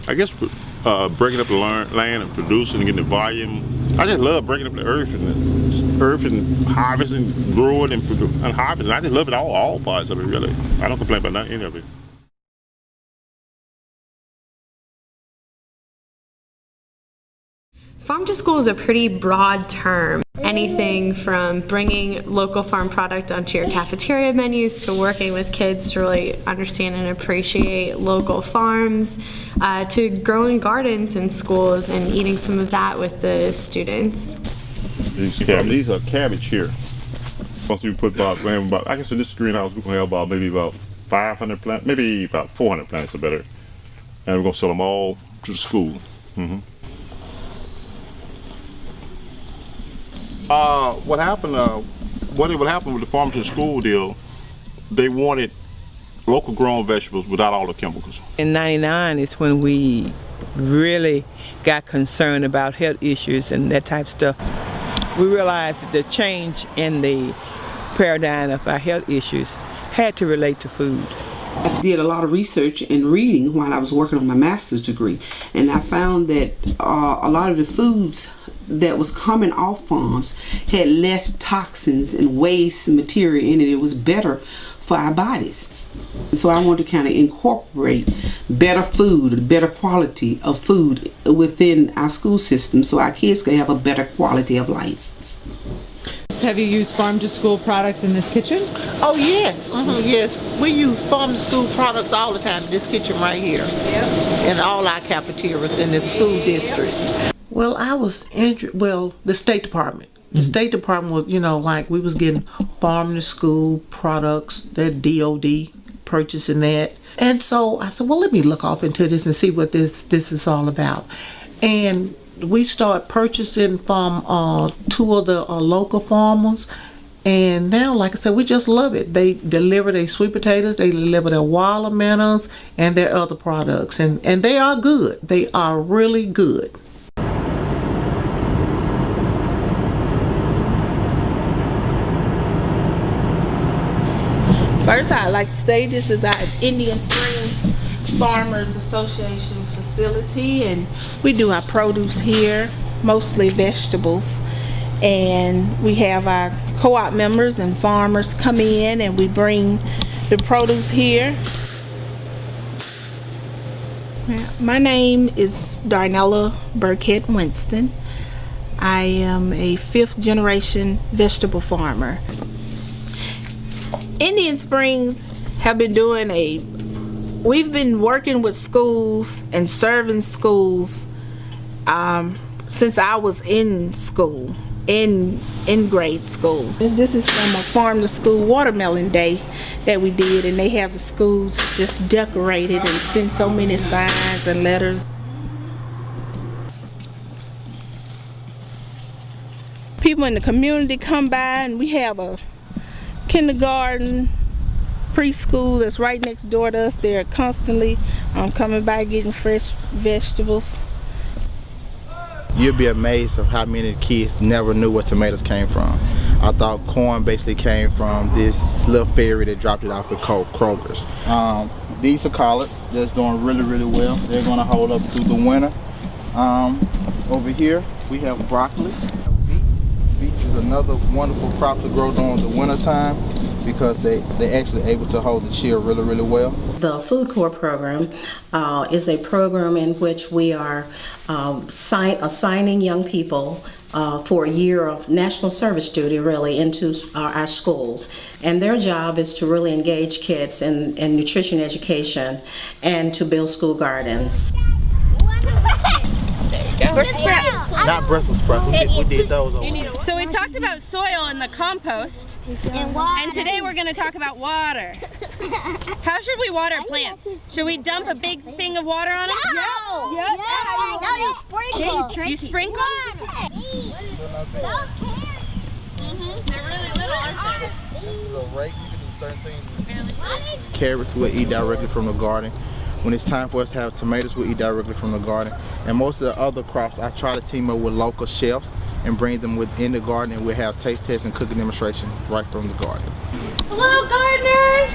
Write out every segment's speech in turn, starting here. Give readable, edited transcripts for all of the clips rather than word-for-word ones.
I guess breaking up the land and producing and getting the volume. I just love breaking up the earth and harvesting, growing and harvesting. I just love it all parts of it really. I don't complain about any of it. Farm to school is a pretty broad term. Anything from bringing local farm product onto your cafeteria menus to working with kids to really understand and appreciate local farms, to growing gardens in schools and eating some of that with the students. These are cabbage here. Once we put about, I guess in this greenhouse we can have about maybe about 500 plants, maybe about 400 plants or better. And we're gonna sell them all to the school. What happened with the farm to school deal, they wanted local grown vegetables without all the chemicals. In '99 is when we really got concerned about health issues and that type of stuff. We realized that the change in the paradigm of our health issues had to relate to food. I did a lot of research and reading while I was working on my master's degree, and I found that a lot of the foods that was coming off farms had less toxins and waste material in it. It was better for our bodies. So I wanted to kind of incorporate better food, better quality of food within our school system so our kids can have a better quality of life. Have you used farm to school products in this kitchen? Oh yes, yes. We use farm to school products all the time in this kitchen right here. And all our cafeterias in this school district. Well, I was the State Department. The State Department was, like we was getting farm to school products, that DOD purchasing that. And so I said, well, let me look off into this and see what this is all about. And we started purchasing from two of the local farmers. And now, like I said, we just love it. They deliver their sweet potatoes, they deliver their watermelons and their other products. And they are good. They are really good. First, I'd like to say this is our Indian Springs Farmers Association facility, and we do our produce here, mostly vegetables. And we have our co-op members and farmers come in and we bring the produce here. My name is Darnella Burkett Winston. I am a 5th generation vegetable farmer. Indian Springs have been we've been working with schools and serving schools since I was in school, in grade school. This is from a farm to school watermelon day that we did, and they have the schools just decorated and sent so many signs and letters. People in the community come by, and we have a kindergarten, preschool that's right next door to us. They're constantly coming by getting fresh vegetables. You'll be amazed of how many kids never knew where tomatoes came from. I thought corn basically came from this little ferry that dropped it off at Kroger's. These are collards that's doing really well. They're going to hold up through the winter. Over here we have broccoli. Beets is another wonderful crop to grow during the winter time because they're actually able to hold the chill really well. The Food Corps program is a program in which we are assigning young people for a year of national service duty really into our schools. And their job is to really engage kids in nutrition education and to build school gardens. Brussels sprouts. Not Brussels sprouts. We did those over. So we've talked about soil and the compost, and today we're going to talk about water. How should we water plants? Should we dump a big thing of water on them? No, you sprinkle. You sprinkle? They're really little, aren't they? This is a rake. You can do certain things. Carrots we'll eat directly from the garden. When it's time for us to have tomatoes, we eat directly from the garden. And most of the other crops, I try to team up with local chefs and bring them within the garden, and we'll have taste tests and cooking demonstration right from the garden. Hello, gardeners!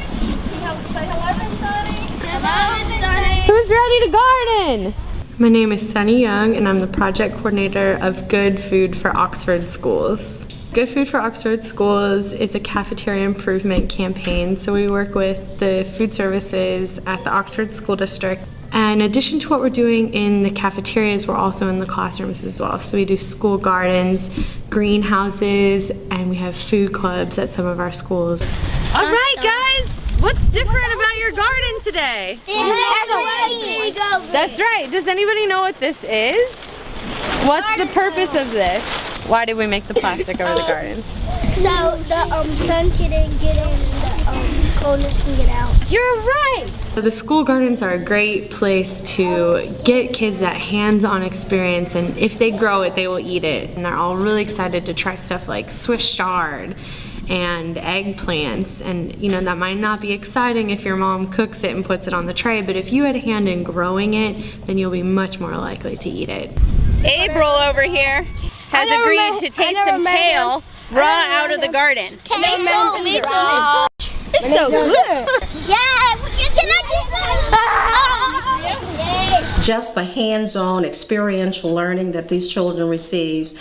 Say hello, Miss Sunny. Hello, Miss Sunny. Who's ready need a garden. My name is Sunny Young, and I'm the project coordinator of Good Food for Oxford Schools. Good Food for Oxford Schools is a cafeteria improvement campaign, so we work with the food services at the Oxford School District. And in addition to what we're doing in the cafeterias, we're also in the classrooms as well. So we do school gardens, greenhouses, and we have food clubs at some of our schools. All right, guys, what's different about your garden today? That's right. Does anybody know what this is? What's the purpose of this? Why did we make the plastic over the gardens? So the sun can get in and the coldness can get out. You're right. So the school gardens are a great place to get kids that hands-on experience, and if they grow it, they will eat it. And they're all really excited to try stuff like Swiss chard and eggplants, and you know that might not be exciting if your mom cooks it and puts it on the tray, but if you had a hand in growing it, then you'll be much more likely to eat it. April over here has agreed to taste some kale raw out of the garden. Me too. It's so good. Yeah, can I get some? Just the hands-on experiential learning that these children receive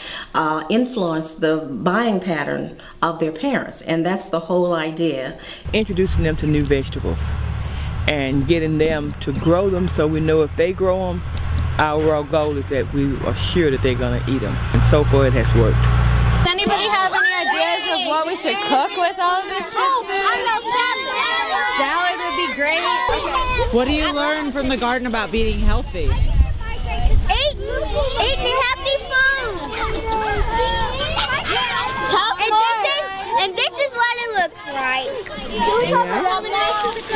influence the buying pattern of their parents, and that's the whole idea. Introducing them to new vegetables and getting them to grow them so we know if they grow them, our goal is that we are sure that they're going to eat them. And so far it has worked. Does anybody have any ideas of what we should cook with all of this food? I know salad. Salad would be great. Okay. What do you learn from the garden about being healthy? Eating healthy food. And this is what it looks like.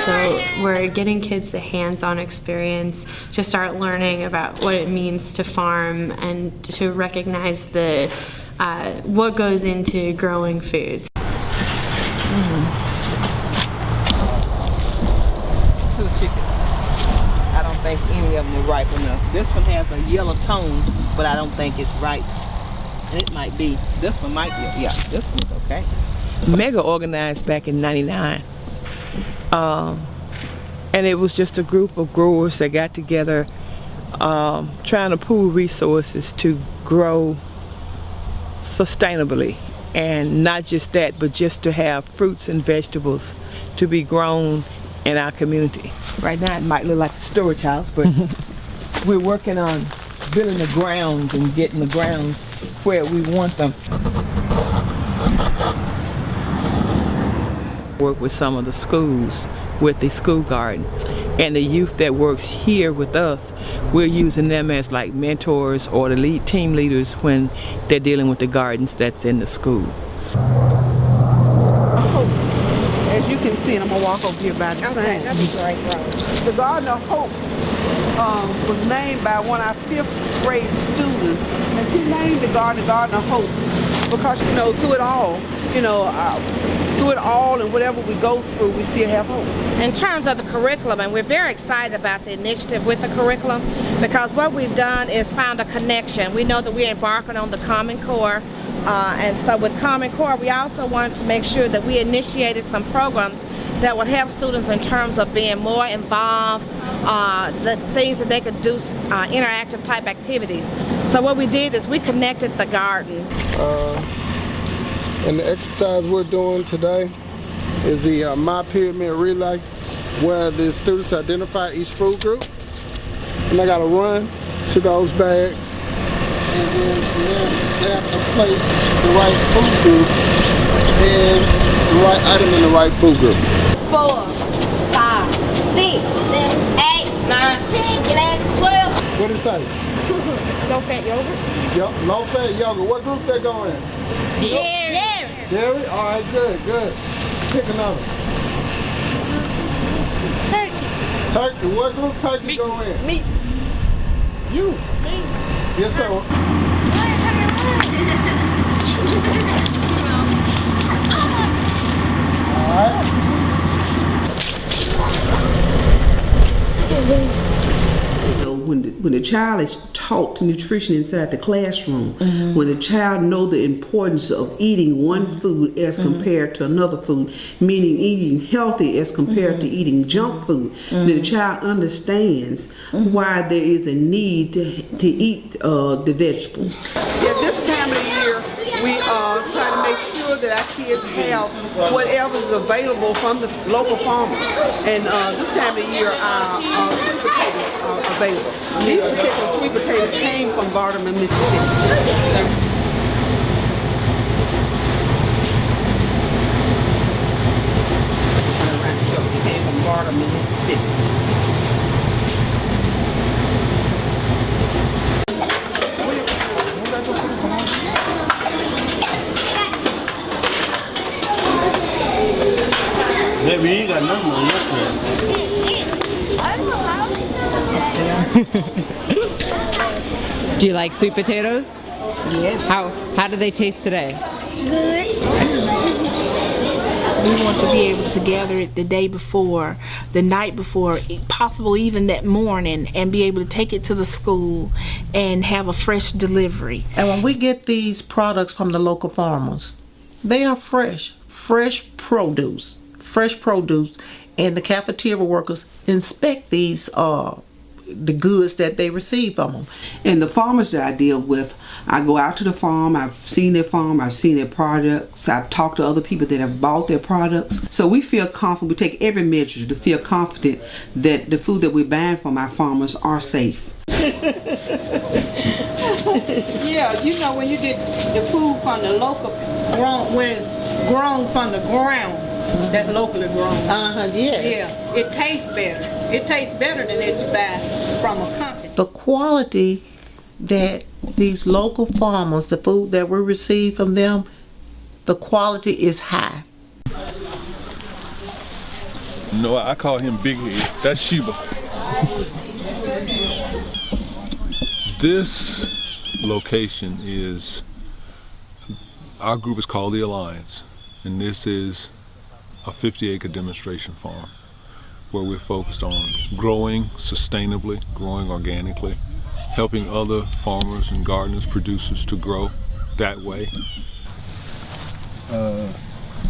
So we're getting kids the hands-on experience to start learning about what it means to farm and to recognize the what goes into growing foods. Two chickens. I don't think any of them are ripe enough. This one has a yellow tone, but I don't think it's ripe. And it might be. This one might be. Yeah, this one's okay. Mega organized back in '99. And it was just a group of growers that got together trying to pool resources to grow sustainably, and not just that, but just to have fruits and vegetables to be grown in our community. Right now it might look like a storage house, but we're working on building the grounds and getting the grounds where we want them. Work with some of the schools with the school gardens, and the youth that works here with us, we're using them as like mentors or the lead team leaders when they're dealing with the gardens that's in the school. As you can see, and I'm gonna walk over here by the sign. That'd be great, right? The Garden of Hope was named by one of our 5th grade students, and he named the Garden of Hope because, you know, through it all, and whatever we go through, we still have hope. In terms of the curriculum, and we're very excited about the initiative with the curriculum, because what we've done is found a connection. We know that we're embarking on the Common Core, and so with Common Core, we also wanted to make sure that we initiated some programs that would help students in terms of being more involved, the things that they could do, interactive type activities. So what we did is we connected the garden. And the exercise we're doing today is the My Pyramid Relay, where the students identify each food group, and they gotta run to those bags, and then from there they have to place the right food group and the right item in the right food group. 4, 5, 6, 7, 8, 9, 10, 11, 12. What did it say? Low-fat yogurt. Yep, low-fat yogurt. What group they go in? Dairy. Dairy? All right, good. Pick another. Turkey. Turkey. What group turkey go in? Meat. You? Me. Yes, sir. All right. when the child is taught nutrition inside the classroom, when the child know the importance of eating one food as compared to another food, meaning eating healthy as compared to eating junk food, then the child understands why there is a need to eat the vegetables. Yeah, this time of the year, we try to make sure that our kids have whatever is available from the local farmers. And this time of the year, our sweet potatoes are available. These particular sweet potatoes came from Barterman, Mississippi. Came from Barterman, Mississippi. We ain't got nothing on Do you like sweet potatoes? Yes. How do they taste today? Good. We want to be able to gather it the day before, the night before, possible even that morning, and be able to take it to the school and have a fresh delivery. And when we get these products from the local farmers, they are fresh produce, and the cafeteria workers inspect these the goods that they receive from them. And the farmers that I deal with, I go out to the farm, I've seen their farm, I've seen their products, I've talked to other people that have bought their products. So we feel confident, we take every measure to feel confident that the food that we're buying from our farmers are safe. Yeah, you know, when you get the food from the local grown, when it's grown from the ground, that locally grown. Yeah, it tastes better. It tastes better than if you buy from a company. The quality that these local farmers, the food that we receive from them, the quality is high. No, I call him Big Head. That's Sheba. This location is, our group is called the Alliance, and this is a 50-acre demonstration farm where we're focused on growing sustainably, growing organically, helping other farmers and gardeners, producers to grow that way.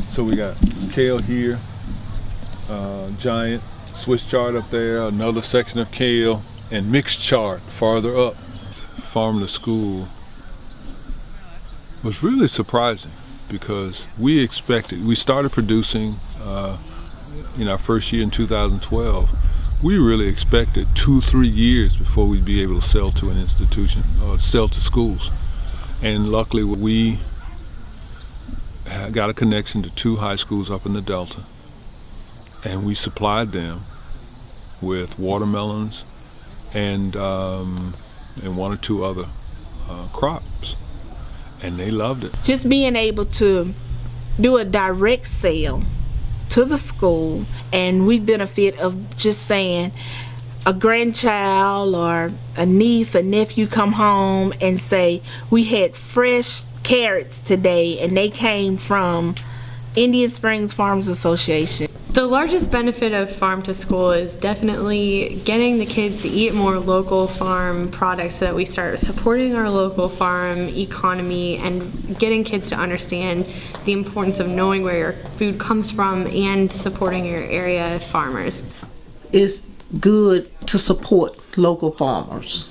So we got kale here, giant Swiss chard up there, another section of kale, and mixed chard farther up. Farm to school was really surprising because we started producing in our first year in 2012. We really expected 2-3 years before we'd be able to sell to an institution or sell to schools. And luckily we got a connection to 2 high schools up in the Delta, and we supplied them with watermelons and 1 or 2 other crops, and they loved it. Just being able to do a direct sale to the school, and we benefit of just saying a grandchild or a niece, a nephew come home and say, we had fresh carrots today and they came from Indian Springs Farms Association. The largest benefit of Farm to School is definitely getting the kids to eat more local farm products so that we start supporting our local farm economy and getting kids to understand the importance of knowing where your food comes from and supporting your area farmers. It's good to support local farmers.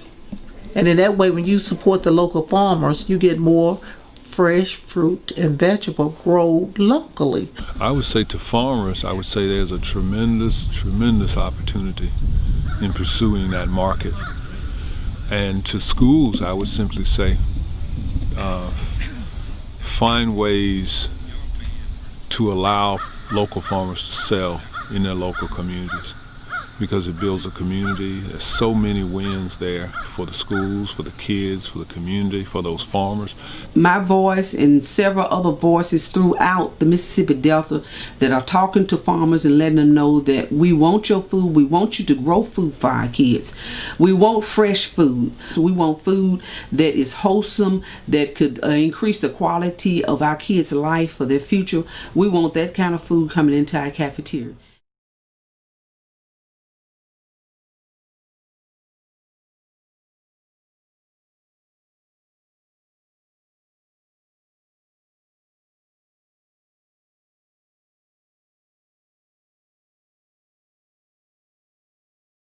And in that way, when you support the local farmers, you get more fresh fruit and vegetable grown locally. I would say to farmers, I would say there's a tremendous opportunity in pursuing that market. And to schools, I would simply say, find ways to allow local farmers to sell in their local communities, because it builds a community. There's so many wins there for the schools, for the kids, for the community, for those farmers. My voice and several other voices throughout the Mississippi Delta that are talking to farmers and letting them know that we want your food, we want you to grow food for our kids. We want fresh food. We want food that is wholesome, that could increase the quality of our kids' life for their future. We want that kind of food coming into our cafeteria.